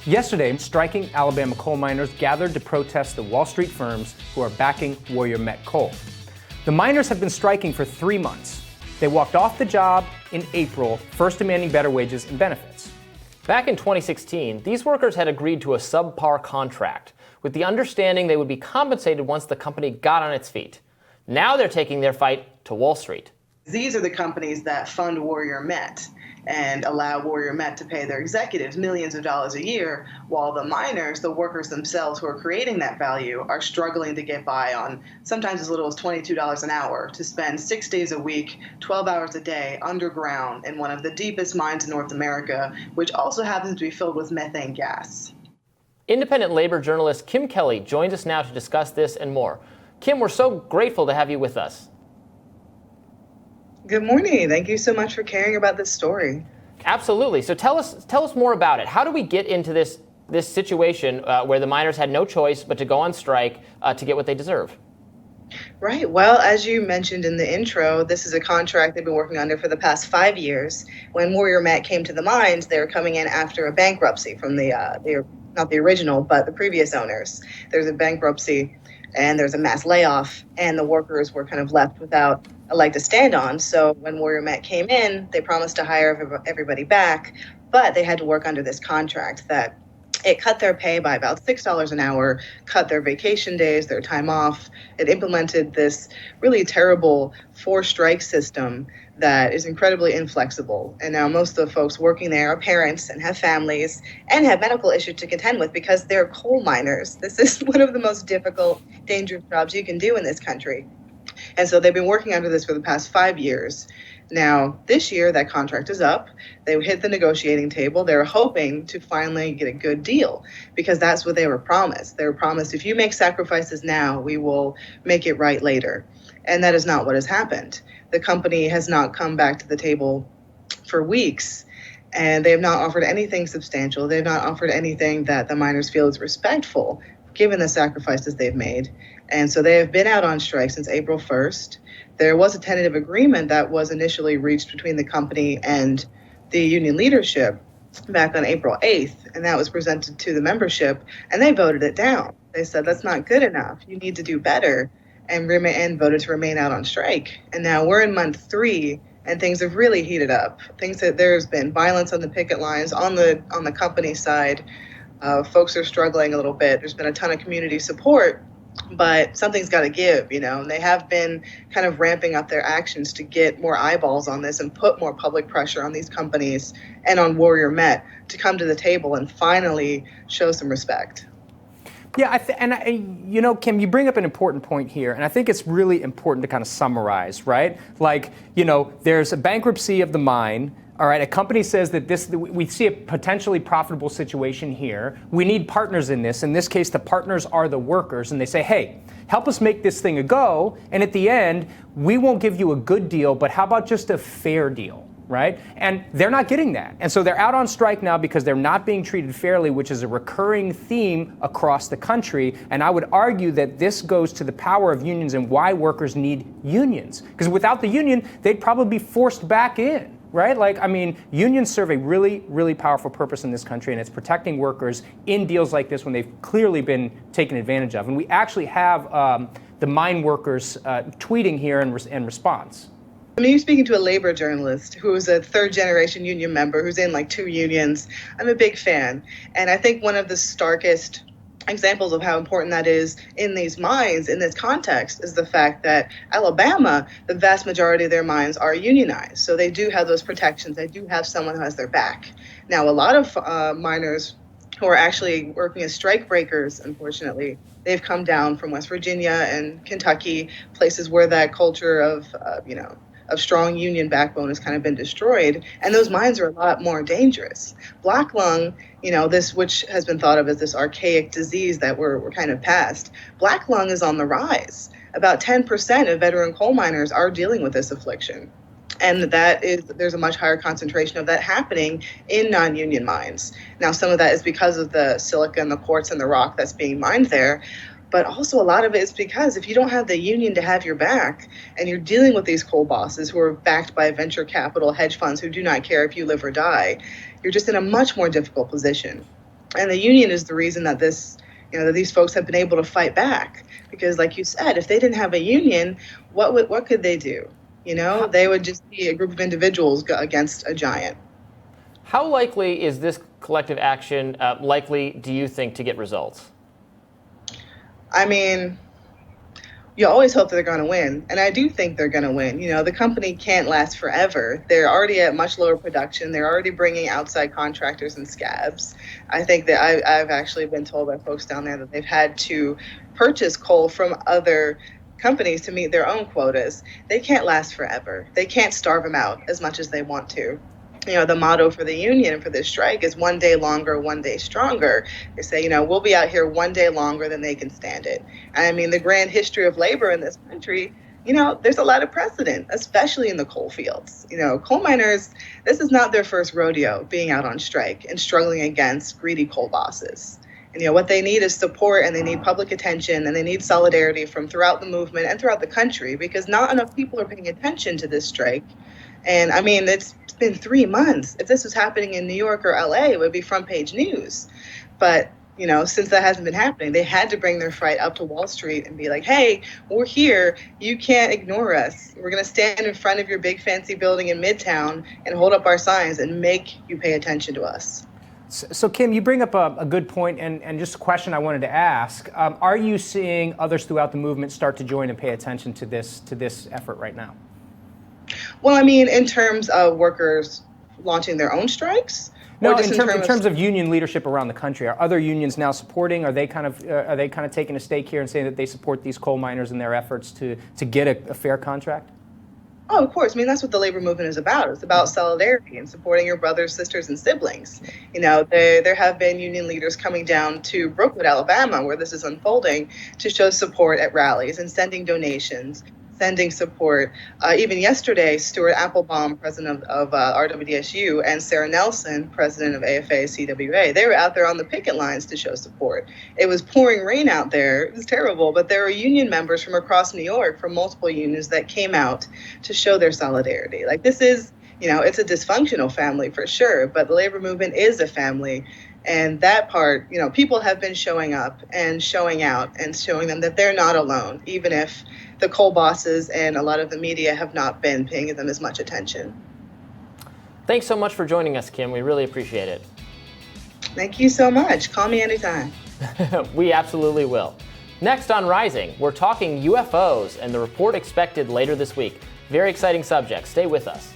Yesterday, striking Alabama coal miners gathered to protest the Wall Street firms who are backing Warrior Met Coal. The miners have been striking for 3 months. They walked off the job in April, first demanding better wages and benefits. Back in 2016, these workers had agreed to a subpar contract with the understanding they would be compensated once the company got on its feet. Now they're taking their fight to Wall Street. These are the companies that fund Warrior Met and allow Warrior Met to pay their executives millions of dollars a year, while the miners, the workers themselves who are creating that value, are struggling to get by on sometimes as little as $22 an hour to spend 6 days a week, 12 hours a day underground in one of the deepest mines in North America, which also happens to be filled with methane gas. Independent labor journalist Kim Kelly joins us now to discuss this and more. Kim, we're so grateful to have you with us. Good morning. Thank you so much for caring about this story. Absolutely. So tell us more about it. How do we get into this situation where the miners had no choice but to go on strike to get what they deserve? Right. Well, as you mentioned in the intro, this is a contract they've been working under for the past 5 years. When Warrior Met came to the mines, they were coming in after a bankruptcy from not the original, but the previous owners. There's a bankruptcy and there's a mass layoff, and the workers were kind of left without a leg to stand on. So when Warrior Met came in, they promised to hire everybody back, but they had to work under this contract that it cut their pay by about $6 an hour, cut their vacation days, their time off. It implemented this really terrible 4-strike system that is incredibly inflexible. And now most of the folks working there are parents and have families and have medical issues to contend with because they're coal miners. This is one of the most difficult, dangerous jobs you can do in this country. And so they've been working under this for the past 5 years. Now, this year, that contract is up. They hit the negotiating table. They're hoping to finally get a good deal because that's what they were promised. They were promised, if you make sacrifices now, we will make it right later. And that is not what has happened. The company has not come back to the table for weeks, and they have not offered anything substantial. They have not offered anything that the miners feel is respectful, given the sacrifices they've made. And so they have been out on strike since April 1st. There was a tentative agreement that was initially reached between the company and the union leadership back on April 8th, and that was presented to the membership, and they voted it down. They said, that's not good enough. You need to do better, and voted to remain out on strike. And now we're in month 3, and things have really heated up. There's been violence on the picket lines on the company side. Folks are struggling a little bit. There's been a ton of community support, but something's got to give, and they have been kind of ramping up their actions to get more eyeballs on this and put more public pressure on these companies and on Warrior Met to come to the table and finally show some respect. Yeah, Kim, you bring up an important point here, and I think it's really important to kind of summarize, right? There's a bankruptcy of the mine. All right, a company says that we see a potentially profitable situation here. We need partners in this. In this case, the partners are the workers, and they say, hey, help us make this thing a go. And at the end, we won't give you a good deal, but how about just a fair deal, right? And they're not getting that. And so they're out on strike now because they're not being treated fairly, which is a recurring theme across the country. And I would argue that this goes to the power of unions and why workers need unions. Because without the union, they'd probably be forced back in. Right? Unions serve a really, really powerful purpose in this country, and it's protecting workers in deals like this when they've clearly been taken advantage of. And we actually have the mine workers tweeting here in response. You're speaking to a labor journalist who is a 3rd-generation union member who's in 2 unions. I'm a big fan. And I think one of the starkest examples of how important that is in these mines, in this context, is the fact that Alabama, the vast majority of their mines are unionized. So they do have those protections. They do have someone who has their back. Now, a lot of miners who are actually working as strike breakers, unfortunately, they've come down from West Virginia and Kentucky, places where that culture of strong union backbone has kind of been destroyed. And those mines are a lot more dangerous. Black lung, this, which has been thought of as this archaic disease that we're kind of past, black lung is on the rise. About 10% of veteran coal miners are dealing with this affliction. And there's a much higher concentration of that happening in non-union mines. Now, some of that is because of the silica and the quartz and the rock that's being mined there. But also a lot of it is because if you don't have the union to have your back and you're dealing with these coal bosses who are backed by venture capital hedge funds who do not care if you live or die, you're just in a much more difficult position. And the union is the reason that that these folks have been able to fight back. Because like you said, if they didn't have a union, what could they do? They would just be a group of individuals against a giant. How likely is this collective action do you think, to get results? I mean, you always hope that they're going to win. And I do think they're going to win. The company can't last forever. They're already at much lower production. They're already bringing outside contractors and scabs. I think that I've actually been told by folks down there that they've had to purchase coal from other companies to meet their own quotas. They can't last forever. They can't starve them out as much as they want to. The motto for the union and for this strike is one day longer, one day stronger. They say, we'll be out here one day longer than they can stand it. I mean, the grand history of labor in this country, there's a lot of precedent, especially in the coal fields. Coal miners, this is not their first rodeo being out on strike and struggling against greedy coal bosses. And what they need is support, and they need public attention, and they need solidarity from throughout the movement and throughout the country, because not enough people are paying attention to this strike. And I mean, it's been 3 months. If this was happening in New York or LA, it would be front page news. But, since that hasn't been happening, they had to bring their fight up to Wall Street and be like, hey, we're here. You can't ignore us. We're going to stand in front of your big fancy building in Midtown and hold up our signs and make you pay attention to us. So, Kim, you bring up a good point, and just a question I wanted to ask. Are you seeing others throughout the movement start to join and pay attention to this effort right now? Well, I mean, in terms of workers launching their own strikes? No, in terms of union leadership around the country, are other unions now supporting? Are they kind of taking a stake here and saying that they support these coal miners in their efforts to get a fair contract? Oh, of course. I mean, that's what the labor movement is about. It's about solidarity and supporting your brothers, sisters, and siblings. There have been union leaders coming down to Brookwood, Alabama, where this is unfolding, to show support at rallies and sending donations, sending support. Even yesterday, Stuart Applebaum, president of RWDSU, and Sarah Nelson, president of AFA-CWA, they were out there on the picket lines to show support. It was pouring rain out there. It was terrible, but there were union members from across New York, from multiple unions, that came out to show their solidarity. Like, this is, it's a dysfunctional family for sure, but the labor movement is a family. And that part, people have been showing up and showing out and showing them that they're not alone, even if the coal bosses and a lot of the media have not been paying them as much attention. Thanks so much for joining us, Kim. We really appreciate it. Thank you so much. Call me anytime. We absolutely will. Next on Rising, we're talking UFOs and the report expected later this week. Very exciting subject. Stay with us.